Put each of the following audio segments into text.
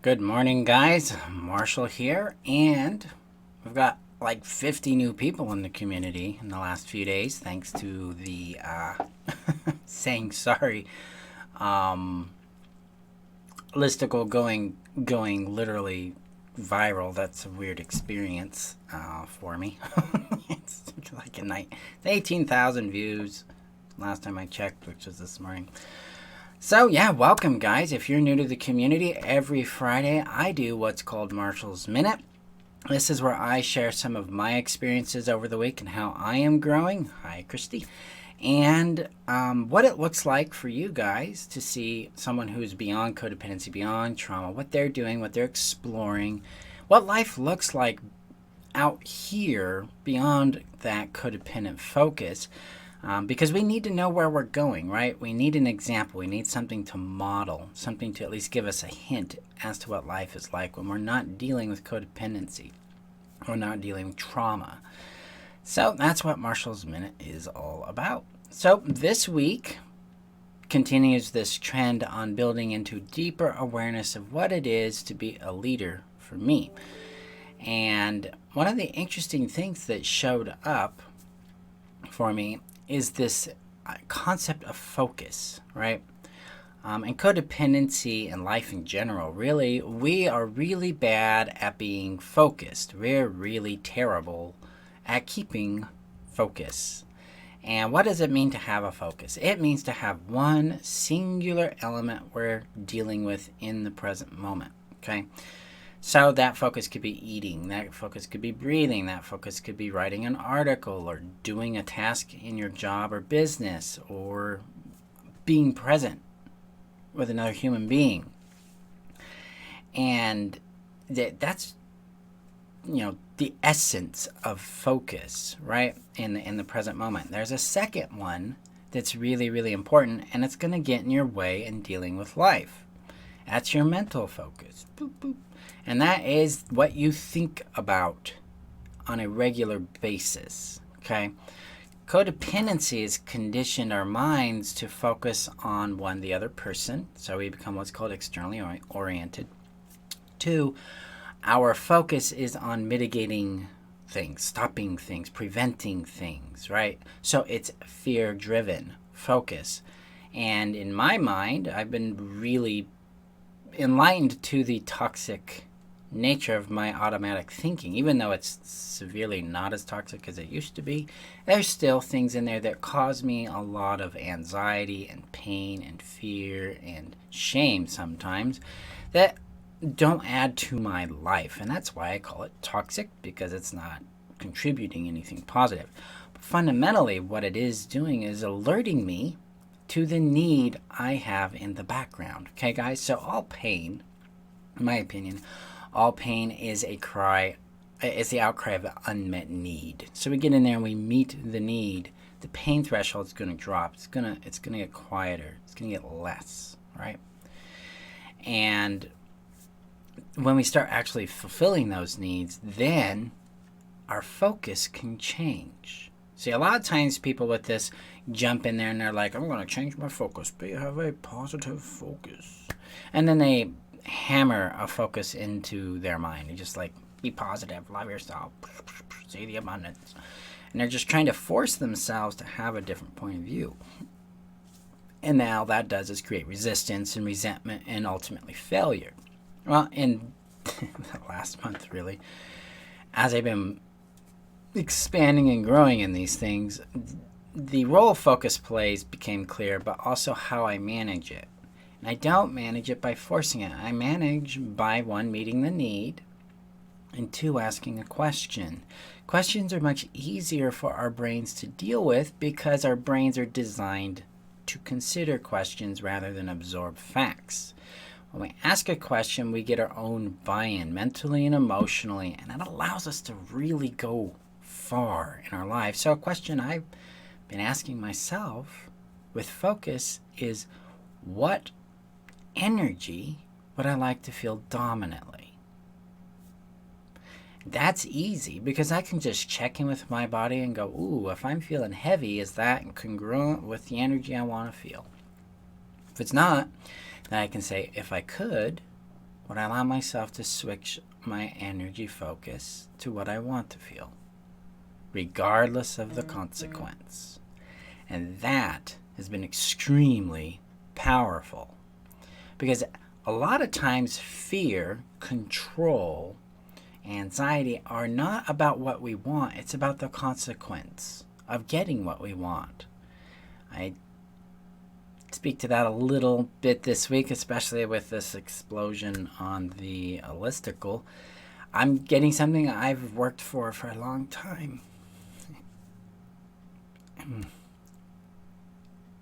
Good morning, guys. Marshall here, and we've got like 50 new people in the community in the last few days, thanks to the saying sorry listicle going literally viral. That's a weird experience for me. It's like a night. It's 18,000 views last time I checked, which was this morning. So, yeah, welcome, guys. If you're new to the community, every Friday I do what's called Marshall's Minute. This is where I share some of my experiences over the week and how I am growing. Hi, Christy. And what it looks like for you guys to see someone who's beyond codependency, beyond trauma, what they're doing, what they're exploring, what life looks like out here beyond that codependent focus. Because we need to know where we're going, right? We need an example. We need something to model, something to at least give us a hint as to what life is like when we're not dealing with codependency or not dealing with trauma. So that's what Marshall's Minute is all about. So this week continues this trend on building into deeper awareness of what it is to be a leader for me. And one of the interesting things that showed up for me is this concept of focus, right? And codependency and life in general, really, we are really bad at being focused. We're really terrible at keeping focus. And what does it mean to have a focus? It means to have one singular element we're dealing with in the present moment, okay? So that focus could be eating, that focus could be breathing, that focus could be writing an article or doing a task in your job or business or being present with another human being. And that's, the essence of focus, right, in the present moment. There's a second one that's really, really important, and it's going to get in your way in dealing with life. That's your mental focus. Boop, boop. And that is what you think about on a regular basis, okay? Codependency has conditioned our minds to focus on, one, the other person, so we become what's called externally oriented. Two, our focus is on mitigating things, stopping things, preventing things, right? So it's fear-driven focus. And in my mind, I've been really enlightened to the toxic nature of my automatic thinking. Even though it's severely not as toxic as it used to be, there's still things in there that cause me a lot of anxiety and pain and fear and shame sometimes that don't add to my life. And that's why I call it toxic, because it's not contributing anything positive. But fundamentally, what it is doing is alerting me to the need I have in the background. Okay, guys? So all pain, in my opinion, all pain is a cry, it's the outcry of an unmet need. So we get in there and we meet the need. The pain threshold is going to drop. It's going to get quieter. It's going to get less, right? And when we start actually fulfilling those needs, then our focus can change. See, a lot of times people with this jump in there and they're like, I'm going to change my focus. But you have a positive focus. And then they hammer a focus into their mind. They just like, be positive, love yourself, see the abundance. And they're just trying to force themselves to have a different point of view. And now that does is create resistance and resentment and ultimately failure. Well, in the last month, really, as I've been expanding and growing in these things, the role focus plays became clear, but also how I manage it. And I don't manage it by forcing it. I manage by, one, meeting the need, and two, asking a question. Questions are much easier for our brains to deal with because our brains are designed to consider questions rather than absorb facts. When we ask a question, we get our own buy-in mentally and emotionally, and that allows us to really go far in our lives. So a question I've been asking myself with focus is, what energy would I like to feel dominantly? That's easy because I can just check in with my body and go, ooh, if I'm feeling heavy, is that congruent with the energy I want to feel? If it's not, then I can say, if I could, would I allow myself to switch my energy focus to what I want to feel, regardless of the consequence. And that has been extremely powerful, because a lot of times fear, control, anxiety are not about what we want. It's about the consequence of getting what we want. I speak to that a little bit this week, especially with this explosion on the listicle. I'm getting something I've worked for a long time.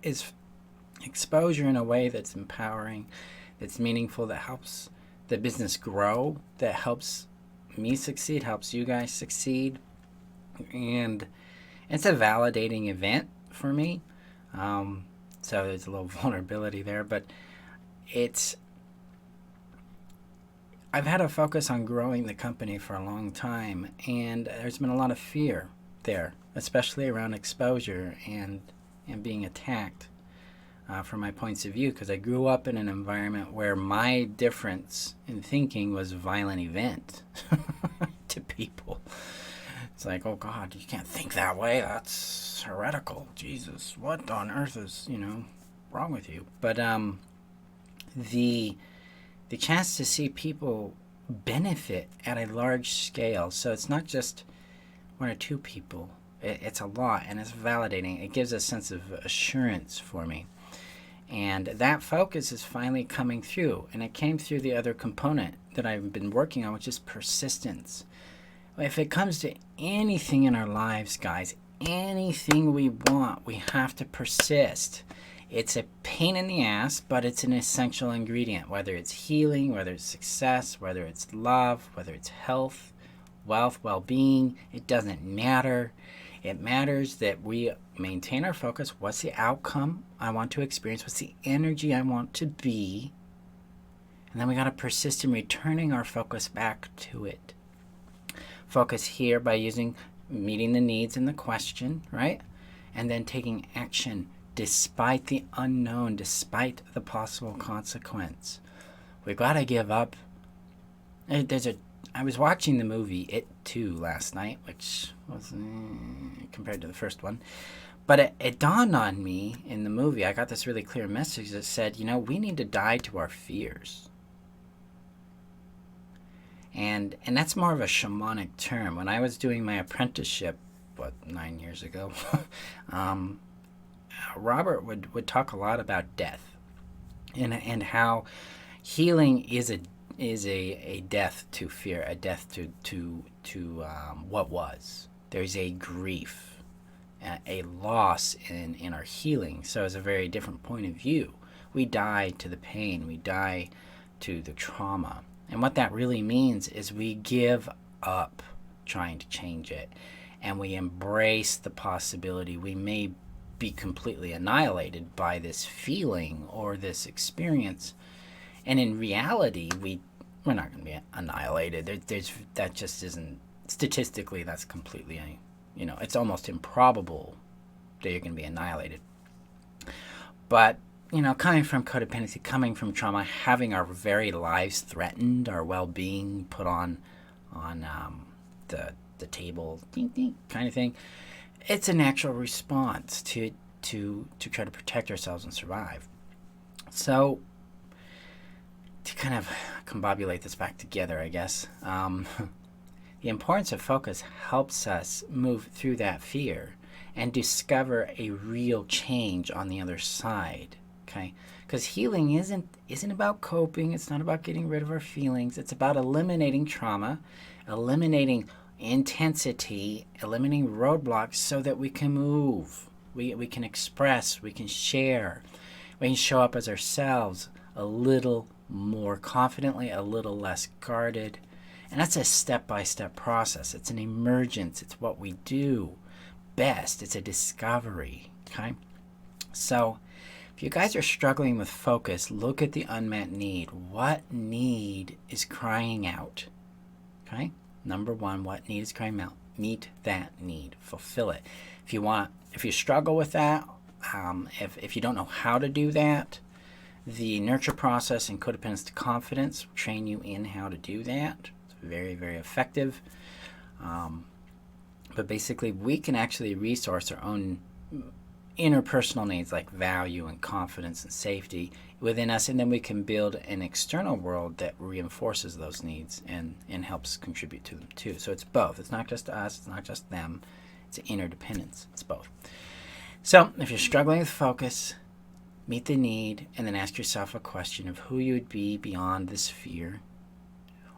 Is exposure in a way that's empowering, that's meaningful, that helps the business grow, that helps me succeed, helps you guys succeed. And it's a validating event for me. So there's a little vulnerability there, but I've had a focus on growing the company for a long time, and there's been a lot of fear there, especially around exposure and being attacked from my points of view, because I grew up in an environment where my difference in thinking was a violent event to people. It's like, oh God, you can't think that way. That's heretical. Jesus, what on earth is, wrong with you? But the chance to see people benefit at a large scale. So it's not just one or two people. It's a lot, and it's validating. It gives a sense of assurance for me. And that focus is finally coming through. And it came through the other component that I've been working on, which is persistence. If it comes to anything in our lives, guys, anything we want, we have to persist. It's a pain in the ass, but it's an essential ingredient, whether it's healing, whether it's success, whether it's love, whether it's health, wealth, well-being. It doesn't matter. It matters that we maintain our focus. What's the outcome I want to experience? What's the energy I want to be? And then we got to persist in returning our focus back to it. Focus here by meeting the needs in the question, right? And then taking action despite the unknown, despite the possible consequence. We've got to give up. I was watching the movie It Too last night, which was compared to the first one. But it dawned on me in the movie, I got this really clear message that said, we need to die to our fears. And that's more of a shamanic term. When I was doing my apprenticeship, 9 years ago, Robert would talk a lot about death, and how healing is a death to fear, a death to what was. There's a grief, a loss in our healing. So it's a very different point of view. We die to the pain. We die to the trauma. And what that really means is we give up trying to change it, and we embrace the possibility we may be completely annihilated by this feeling or this experience. And in reality, we're not going to be annihilated. That just isn't, statistically, that's completely, it's almost improbable that you're going to be annihilated. But coming from codependency, coming from trauma, having our very lives threatened, our well-being put on the table, ding, ding, kind of thing, it's a natural response to try to protect ourselves and survive. So to kind of combobulate this back together, I guess, the importance of focus helps us move through that fear and discover a real change on the other side. Okay, because healing isn't about coping. It's not about getting rid of our feelings. It's about eliminating trauma, eliminating intensity, eliminating roadblocks so that we can move. We can express, we can share, we can show up as ourselves a little more confidently, a little less guarded. And that's a step-by-step process. It's an emergence. It's what we do best. It's a discovery. Okay, so if you guys are struggling with focus, look at the unmet need. What need is crying out? Okay? Number one, what need is crying out? Meet that need. Fulfill it. If you struggle with that, if you don't know how to do that, The nurture process and codependence to confidence train you in how to do that. It's very, very effective. But basically, we can actually resource our own interpersonal needs like value and confidence and safety within us, and then we can build an external world that reinforces those needs and helps contribute to them too. So it's both. It's not just us, it's not just them, it's interdependence. It's both. So if you're struggling with focus, meet the need and then ask yourself a question of who you would be beyond this fear,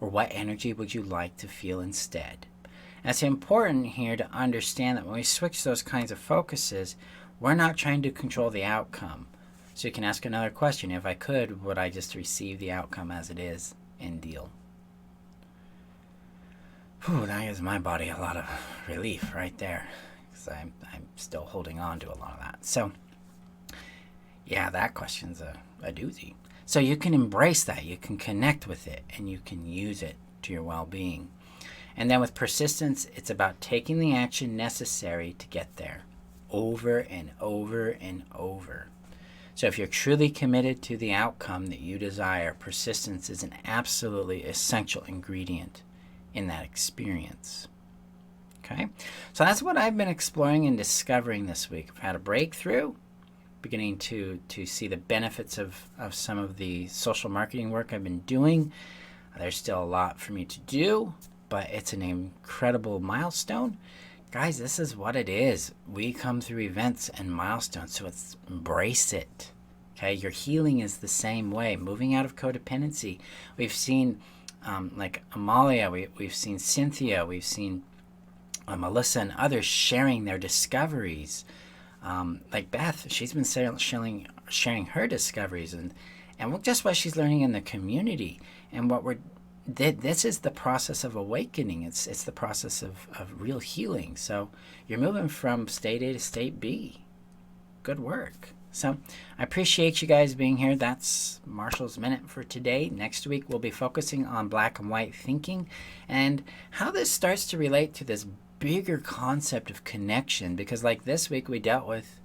or what energy would you like to feel instead. And it's important here to understand that when we switch those kinds of focuses, we're not trying to control the outcome. So you can ask another question. If I could, would I just receive the outcome as it is and deal? Whew, that gives my body a lot of relief right there, because I'm still holding on to a lot of that. So yeah, that question's a doozy. So you can embrace that, you can connect with it, and you can use it to your well-being. And then with persistence, it's about taking the action necessary to get there, over and over and over. So if you're truly committed to the outcome that you desire, persistence is an absolutely essential ingredient in that experience. Okay? So that's what I've been exploring and discovering this week. I've had a breakthrough, beginning to see the benefits of some of the social marketing work I've been doing. There's still a lot for me to do, but it's an incredible milestone. Guys, this is what it is. We come through events and milestones, so it's embrace it. Okay, your healing is the same way. Moving out of codependency. We've seen like Amalia, we've seen Cynthia, we've seen Melissa and others sharing their discoveries. Like Beth, she's been sharing her discoveries and just what she's learning in the community. And this is the process of awakening. It's the process of real healing. So you're moving from state A to state B. Good work. So I appreciate you guys being here. That's Marshall's Minute for today. Next week we'll be focusing on black and white thinking and how this starts to relate to this bigger concept of connection. Because like this week we dealt with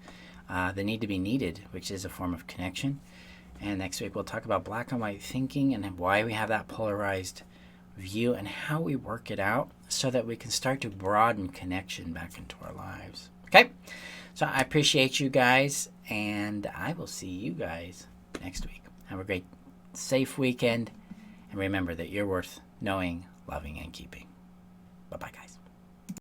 the need to be needed, which is a form of connection. And next week we'll talk about black and white thinking and why we have that polarized view and how we work it out so that we can start to broaden connection back into our lives. Okay? So I appreciate you guys, and I will see you guys next week. Have a great, safe weekend, and remember that you're worth knowing, loving, and keeping. Bye-bye, guys.